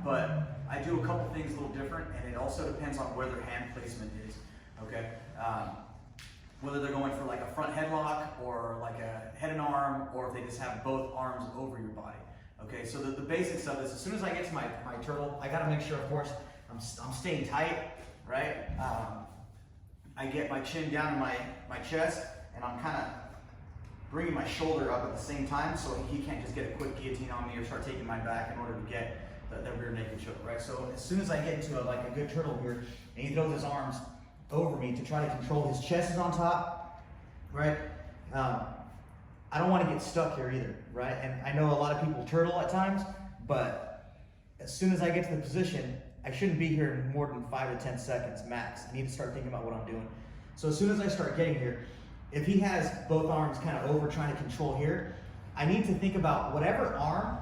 but I do a couple things a little different, and it also depends on where their hand placement is, okay? Whether they're going for like a front headlock or like a head and arm, or if they just have both arms over your body. Okay, so the basics of this, as soon as I get to my turtle, I gotta make sure, of course, I'm staying tight, right? I get my chin down to my chest, and I'm kind of bringing my shoulder up at the same time, so he can't just get a quick guillotine on me or start taking my back in order to get the rear naked choke, right? So as soon as I get into a good turtle here, and he throws his arms over me to try to control, his chest is on top, right? I don't want to get stuck here either, right? And I know a lot of people turtle at times, but as soon as I get to the position, I shouldn't be here in more than 5 to 10 seconds max. I need to start thinking about what I'm doing. So as soon as I start getting here, if he has both arms kind of over trying to control here, I need to think about whatever arm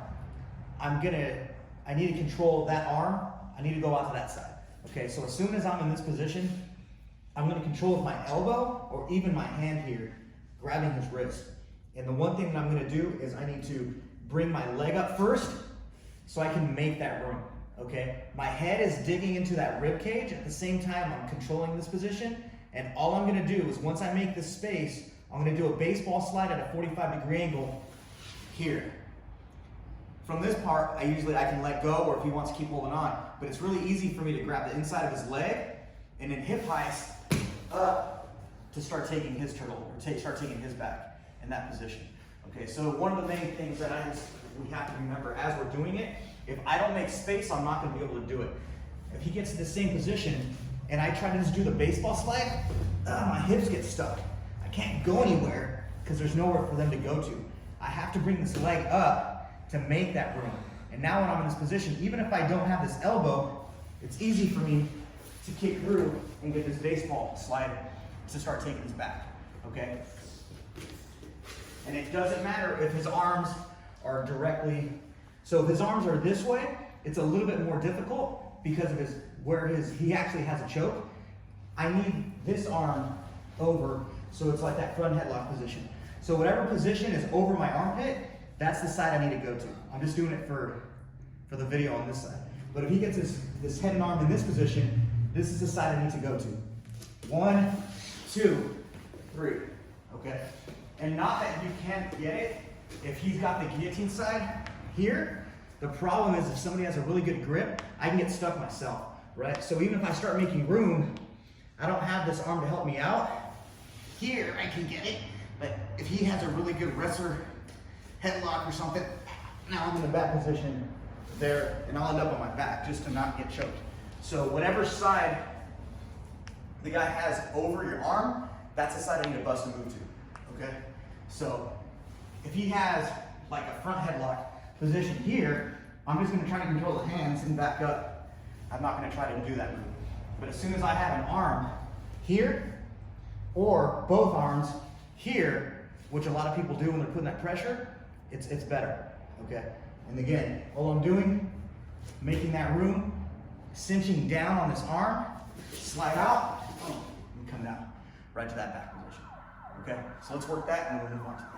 I need to control that arm, I need to go out to that side. Okay, so as soon as I'm in this position, I'm gonna control with my elbow or even my hand here, grabbing his wrist. And the one thing that I'm gonna do is I need to bring my leg up first so I can make that room, okay? My head is digging into that rib cage. At the same time, I'm controlling this position. And all I'm gonna do is once I make this space, I'm gonna do a baseball slide at a 45-degree angle here. From this part, I can let go, or if he wants to keep holding on, but it's really easy for me to grab the inside of his leg and then hip heist up to start taking his turtle, or start taking his back in that position. Okay, so one of the main things that we have to remember as we're doing it, if I don't make space, I'm not gonna be able to do it. If he gets to the same position and I try to just do the baseball slide, my hips get stuck. I can't go anywhere because there's nowhere for them to go to. I have to bring this leg up to make that room. And now when I'm in this position, even if I don't have this elbow, it's easy for me to kick through and get this baseball slide to start taking his back, okay? And it doesn't matter if his arms are directly, so if his arms are this way, it's a little bit more difficult because of he actually has a choke. I need this arm over, so it's like that front headlock position. So whatever position is over my armpit, that's the side I need to go to. I'm just doing it for the video on this side. But if he gets his head and arm in this position, this is the side I need to go to. 1, 2, 3, okay? And not that you can't get it if he's got the guillotine side here. The problem is if somebody has a really good grip, I can get stuck myself, right? So even if I start making room, I don't have this arm to help me out. Here, I can get it, but if he has a really good wrestler headlock or something, now I'm in the back position there, and I'll end up on my back just to not get choked. So whatever side the guy has over your arm, that's the side I need to bust and move to, okay? So if he has like a front headlock position here, I'm just gonna try to control the hands and back up. I'm not gonna try to do that move. But as soon as I have an arm here, or both arms here, which a lot of people do when they're putting that pressure, it's better, okay? And again, all I'm doing, making that room, cinching down on this arm, slide out, and come down, right to that back position, okay? So let's work that and we'll move on to